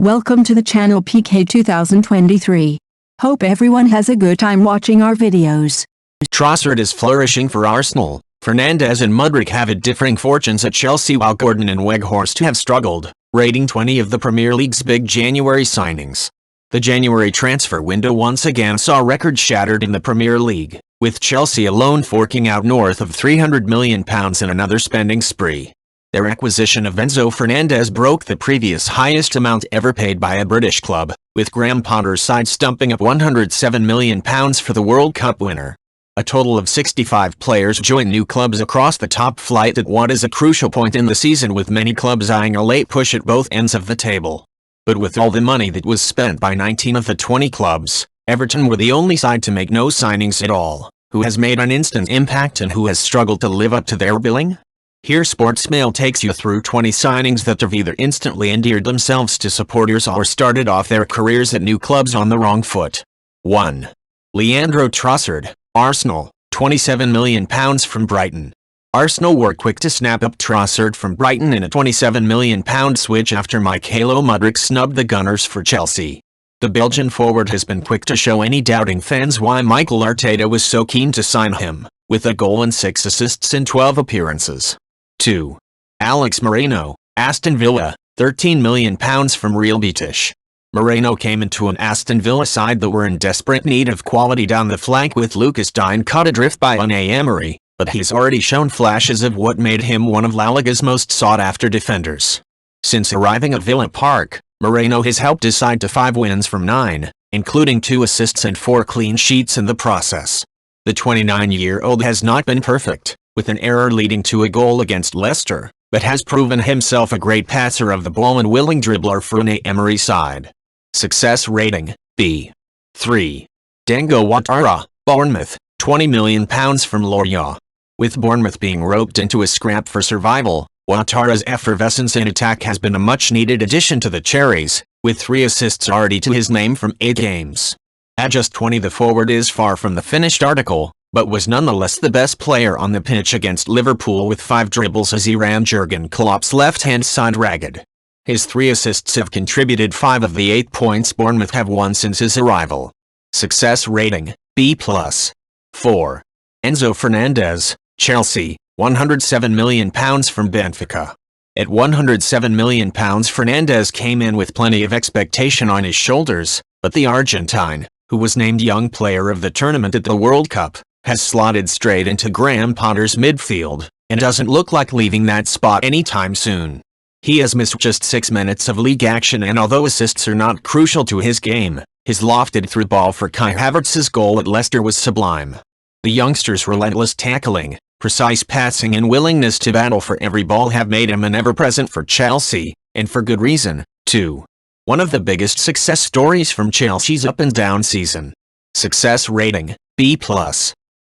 Welcome to the channel PK 2023. Hope everyone has a good time watching our videos. Trossard is flourishing for Arsenal. Fernandes and Mudryk have had differing fortunes at Chelsea, while Gordon and Weghorst have struggled, rating 20 of the Premier League's big January signings. The January transfer window once again saw records shattered in the Premier League, with Chelsea alone forking out north of £300 million in another spending spree. Their acquisition of Enzo Fernandez broke the previous highest amount ever paid by a British club, with Graham Potter's side stumping up £107 million for the World Cup winner. A total of 65 players join new clubs across the top flight at what is a crucial point in the season, with many clubs eyeing a late push at both ends of the table. But with all the money that was spent by 19 of the 20 clubs, Everton were the only side to make no signings at all. Who has made an instant impact and who has struggled to live up to their billing? Here Sportsmail takes you through 20 signings that have either instantly endeared themselves to supporters or started off their careers at new clubs on the wrong foot. 1. Leandro Trossard, Arsenal, £27 million from Brighton. Arsenal were quick to snap up Trossard from Brighton in a £27 million switch after Mykhailo Mudryk snubbed the Gunners for Chelsea. The Belgian forward has been quick to show any doubting fans why Mikel Arteta was so keen to sign him, with a goal and 6 assists in 12 appearances. 2. Alex Moreno, Aston Villa, £13 million from Real Betis. Moreno came into an Aston Villa side that were in desperate need of quality down the flank, with Lucas Digne caught adrift by Unai Emery, but he's already shown flashes of what made him one of La Liga's most sought-after defenders. Since arriving at Villa Park, Moreno has helped his side to 5 wins from 9, including 2 assists and 4 clean sheets in the process. The 29-year-old has not been perfect, with an error leading to a goal against Leicester, but has proven himself a great passer of the ball and willing dribbler for Unai Emery's side. Success rating, B. 3. Dango Ouattara, Bournemouth, £20 million from Lorient. With Bournemouth being roped into a scrap for survival, Ouattara's effervescence in attack has been a much-needed addition to the Cherries, with 3 assists already to his name from 8 games. At just 20, the forward is far from the finished article, but was nonetheless the best player on the pitch against Liverpool, with 5 dribbles as he ran Jurgen Klopp's left-hand side ragged. His 3 assists have contributed 5 of the 8 points Bournemouth have won since his arrival. Success rating, B+. 4. Enzo Fernandez, Chelsea, £107 million from Benfica. At £107 million, Fernandes came in with plenty of expectation on his shoulders, but the Argentine, who was named Young Player of the Tournament at the World Cup, has slotted straight into Graham Potter's midfield, and doesn't look like leaving that spot anytime soon. He has missed just 6 minutes of league action, and although assists are not crucial to his game, his lofted through ball for Kai Havertz's goal at Leicester was sublime. The youngster's relentless tackling, precise passing and willingness to battle for every ball have made him an ever-present for Chelsea, and for good reason, too. One of the biggest success stories from Chelsea's up-and-down season. Success rating, B+.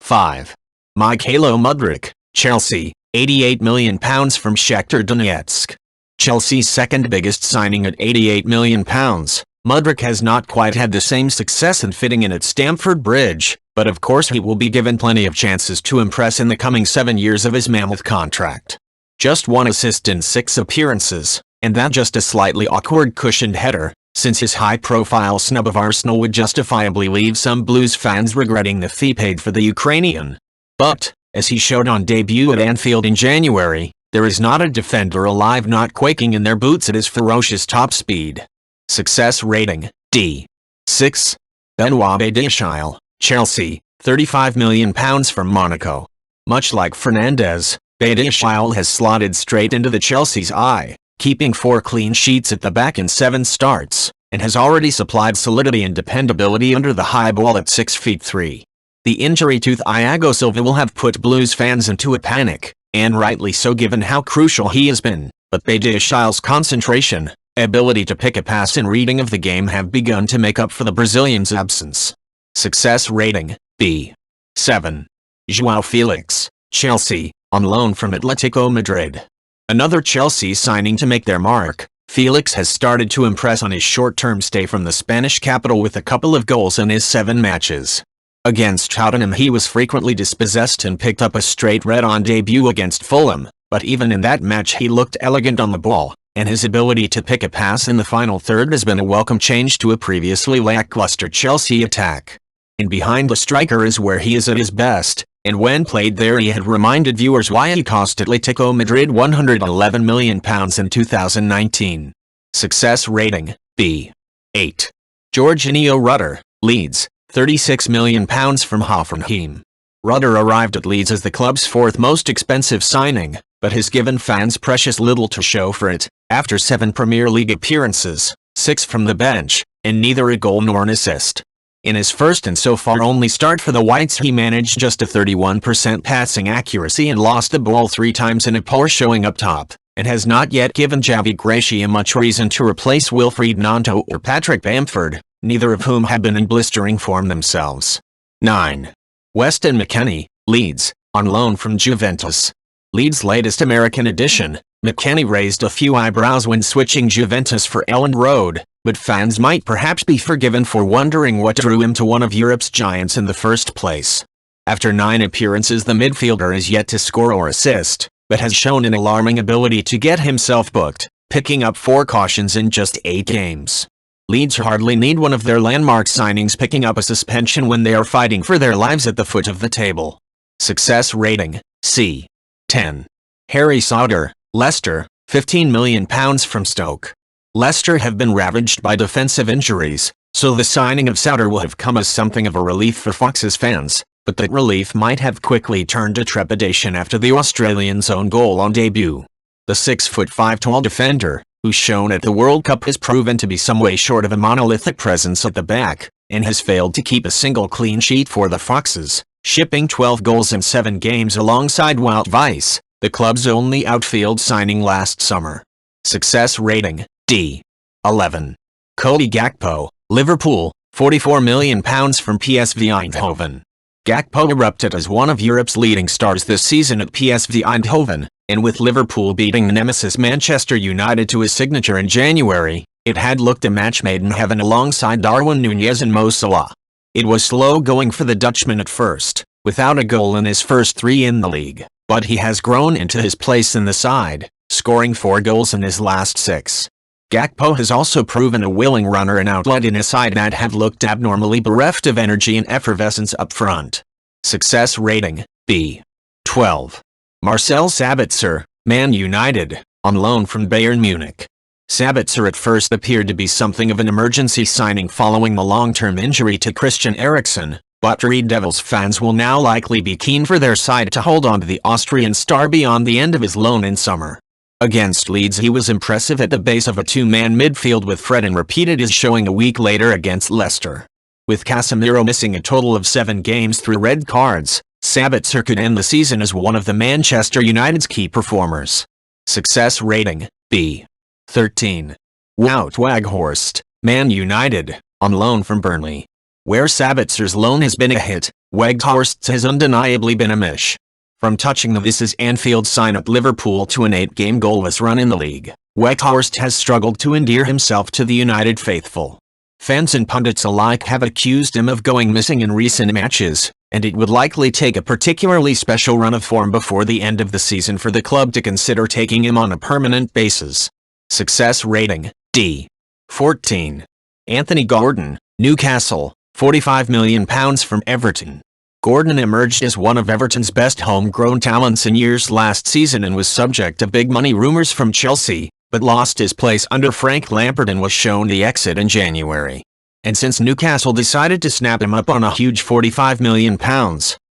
5. Mykhailo Mudryk, Chelsea, £88 million from Shakhtar Donetsk. Chelsea's second biggest signing at £88 million, Mudryk has not quite had the same success in fitting in at Stamford Bridge, but of course he will be given plenty of chances to impress in the coming 7 years of his mammoth contract. Just 1 assist in 6 appearances, and that just a slightly awkward cushioned header, since his high-profile snub of Arsenal would justifiably leave some Blues fans regretting the fee paid for the Ukrainian. But, as he showed on debut at Anfield in January, there is not a defender alive not quaking in their boots at his ferocious top speed. Success rating, D. 6. Benoit Badiashile, Chelsea, £35 million from Monaco. Much like Fernandes, Badiashile has slotted straight into the Chelsea's eye, keeping 4 clean sheets at the back in 7 starts, and has already supplied solidity and dependability under the high ball at 6 feet 3. The injury to Thiago Silva will have put Blues fans into a panic, and rightly so given how crucial he has been, but Badiashile's concentration, ability to pick a pass and reading of the game have begun to make up for the Brazilian's absence. Success rating, B. 7. João Felix, Chelsea, on loan from Atletico Madrid. Another Chelsea signing to make their mark, Felix has started to impress on his short-term stay from the Spanish capital with a couple of goals in his 7 matches. Against Tottenham he was frequently dispossessed and picked up a straight red on debut against Fulham, but even in that match he looked elegant on the ball, and his ability to pick a pass in the final third has been a welcome change to a previously lackluster Chelsea attack. And behind the striker is where he is at his best, and when played there he had reminded viewers why he cost Atletico Madrid £111 million in 2019. Success rating, B. 8. Georginio Rutter, Leeds, £36 million from Hoffenheim. Rutter arrived at Leeds as the club's fourth most expensive signing, but has given fans precious little to show for it, after 7 Premier League appearances, 6 from the bench, and neither a goal nor an assist. In his first and so far only start for the Whites he managed just a 31% passing accuracy and lost the ball 3 times in a poor showing up top, and has not yet given Javi Gracia much reason to replace Wilfried Gnonto or Patrick Bamford, neither of whom have been in blistering form themselves. 9. Weston McKennie, Leeds, on loan from Juventus. Leeds' latest American addition, McKennie raised a few eyebrows when switching Juventus for Elland Road, but fans might perhaps be forgiven for wondering what drew him to one of Europe's giants in the first place. After 9 appearances the midfielder is yet to score or assist, but has shown an alarming ability to get himself booked, picking up 4 cautions in just 8 games. Leeds hardly need one of their landmark signings picking up a suspension when they are fighting for their lives at the foot of the table. Success rating, C. 10. Harry Sauter, Leicester, £15 million from Stoke. Leicester have been ravaged by defensive injuries, so the signing of Sauter will have come as something of a relief for Fox's fans, but that relief might have quickly turned to trepidation after the Australian's own goal on debut. The 6'5" tall defender, who's shown at the World Cup, has proven to be some way short of a monolithic presence at the back, and has failed to keep a single clean sheet for the Foxes, shipping 12 goals in 7 games alongside Wout Weiss, the club's only outfield signing last summer. Success rating, D. 11. Cody Gakpo, Liverpool, £44 million from PSV Eindhoven. Gakpo erupted as one of Europe's leading stars this season at PSV Eindhoven, and with Liverpool beating nemesis Manchester United to his signature in January, it had looked a match made in heaven alongside Darwin Núñez and Mo Salah. It was slow going for the Dutchman at first, without a goal in his first 3 in the league, but he has grown into his place in the side, scoring 4 goals in his last 6. Gakpo has also proven a willing runner and outlet in a side that have looked abnormally bereft of energy and effervescence up front. Success rating, B. 12. Marcel Sabitzer, Man United, on loan from Bayern Munich. Sabitzer at first appeared to be something of an emergency signing following the long-term injury to Christian Eriksen, but Red Devils fans will now likely be keen for their side to hold on to the Austrian star beyond the end of his loan in summer. Against Leeds he was impressive at the base of a 2-man midfield with Fred and repeated his showing a week later against Leicester. With Casemiro missing a total of 7 games through red cards, Sabitzer could end the season as one of the Manchester United's key performers. Success rating, B. 13. Wout Weghorst, Man United, on loan from Burnley. Where Sabitzer's loan has been a hit, Weghorst's has undeniably been a miss. From touching the This Is Anfield sign at Liverpool to an 8-game goalless run in the league, Weghorst has struggled to endear himself to the United faithful. Fans and pundits alike have accused him of going missing in recent matches, and it would likely take a particularly special run of form before the end of the season for the club to consider taking him on a permanent basis. Success rating, D. 14. Anthony Gordon, Newcastle, £45 million from Everton. Gordon emerged as one of Everton's best homegrown talents in years last season and was subject to big money rumours from Chelsea, but lost his place under Frank Lampard and was shown the exit in January. And since Newcastle decided to snap him up on a huge £45 million,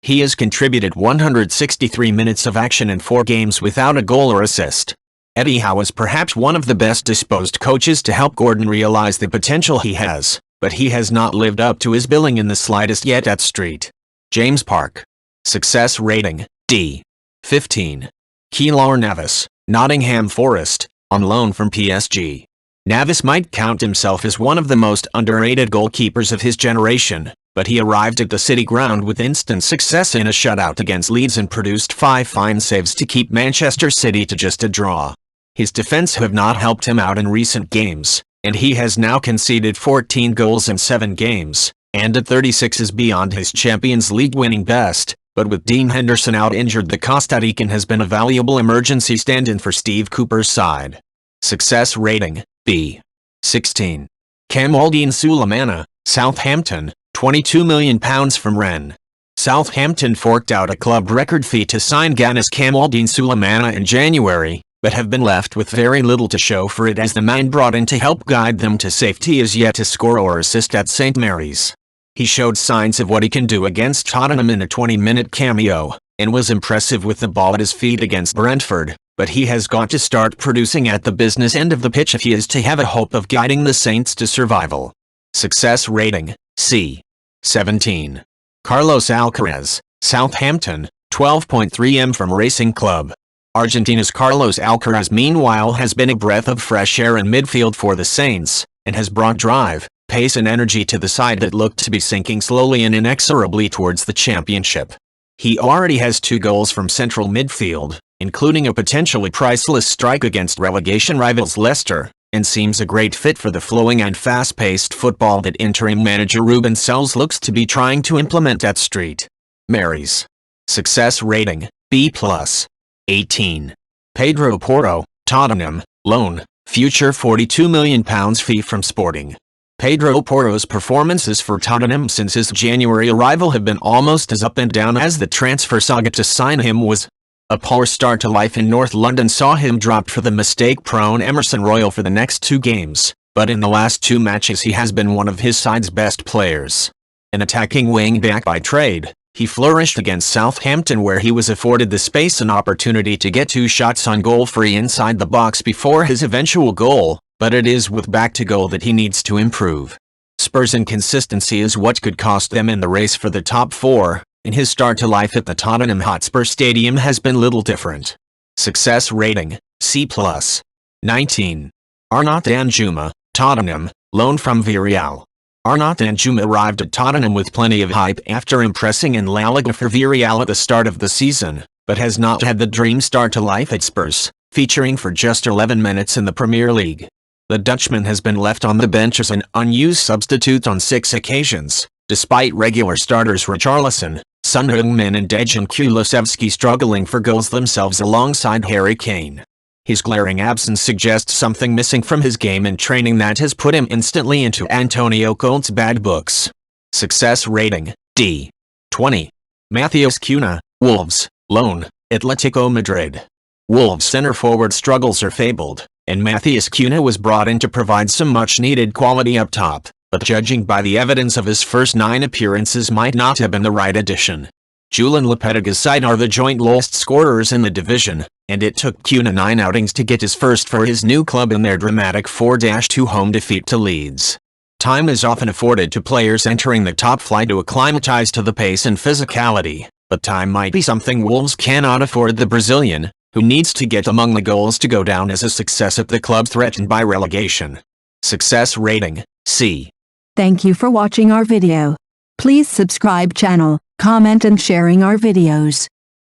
he has contributed 163 minutes of action in 4 games without a goal or assist. Eddie Howe is perhaps one of the best disposed coaches to help Gordon realise the potential he has, but he has not lived up to his billing in the slightest yet at St. James Park. Success rating, D. 15. Keylor Navas, Nottingham Forest, on loan from PSG. Navas might count himself as one of the most underrated goalkeepers of his generation, but he arrived at the City Ground with instant success in a shutout against Leeds and produced 5 fine saves to keep Manchester City to just a draw. His defence have not helped him out in recent games, and he has now conceded 14 goals in 7 games, and at 36 is beyond his Champions League winning best, but with Dean Henderson out injured the Costa Rican has been a valuable emergency stand-in for Steve Cooper's side. Success rating, B. 16. Kamaldeen Sulemana, Southampton, £22 million from Rennes. Southampton forked out a club record fee to sign Ganis Kamaldeen Sulemana in January, but have been left with very little to show for it as the man brought in to help guide them to safety is yet to score or assist at St Mary's. He showed signs of what he can do against Tottenham in a 20-minute cameo, and was impressive with the ball at his feet against Brentford, but he has got to start producing at the business end of the pitch if he is to have a hope of guiding the Saints to survival. Success rating, C. 17. Carlos Alcaraz, Southampton, 12.3 M from Racing Club. Argentina's Carlos Alcaraz meanwhile has been a breath of fresh air in midfield for the Saints, and has brought drive, pace and energy to the side that looked to be sinking slowly and inexorably towards the championship. He already has 2 goals from central midfield, including a potentially priceless strike against relegation rivals Leicester, and seems a great fit for the flowing and fast-paced football that interim manager Ruben Selles looks to be trying to implement at St Mary's. Success rating, B+. 18. Pedro Porro, Tottenham, loan, future £42 million fee from Sporting. Pedro Porro's performances for Tottenham since his January arrival have been almost as up and down as the transfer saga to sign him was. A poor start to life in North London saw him dropped for the mistake-prone Emerson Royal for the next 2 games, but in the last 2 matches he has been one of his side's best players. An attacking wing-back by trade, he flourished against Southampton where he was afforded the space and opportunity to get 2 shots on goal free inside the box before his eventual goal, but it is with back to goal that he needs to improve. Spurs' inconsistency is what could cost them in the race for the top 4, and his start to life at the Tottenham Hotspur Stadium has been little different. Success rating, C+. 19. Arnaut Danjuma, Tottenham, loan from Villarreal. Arnaut Danjuma arrived at Tottenham with plenty of hype after impressing in La Liga for Villarreal at the start of the season, but has not had the dream start to life at Spurs, featuring for just 11 minutes in the Premier League. The Dutchman has been left on the bench as an unused substitute on 6 occasions, despite regular starters Richarlison, Son Heung-min and Dejan Kulusevski struggling for goals themselves alongside Harry Kane. His glaring absence suggests something missing from his game and training that has put him instantly into Antonio Conte's bad books. Success rating, D. 20. Matheus Cunha, Wolves, loan, Atletico Madrid. Wolves' centre-forward struggles are fabled, and Matheus Cunha was brought in to provide some much-needed quality up top, but judging by the evidence of his first 9 appearances might not have been the right addition. Julen Lopetegui's side are the joint lowest scorers in the division, and it took Cunha 9 outings to get his first for his new club in their dramatic 4-2 home defeat to Leeds. Time is often afforded to players entering the top flight to acclimatize to the pace and physicality, but time might be something Wolves cannot afford the Brazilian, who needs to get among the goals to go down as a success at the club threatened by relegation. Success rating, C. Thank you for watching our video. Please subscribe channel, comment and sharing our videos.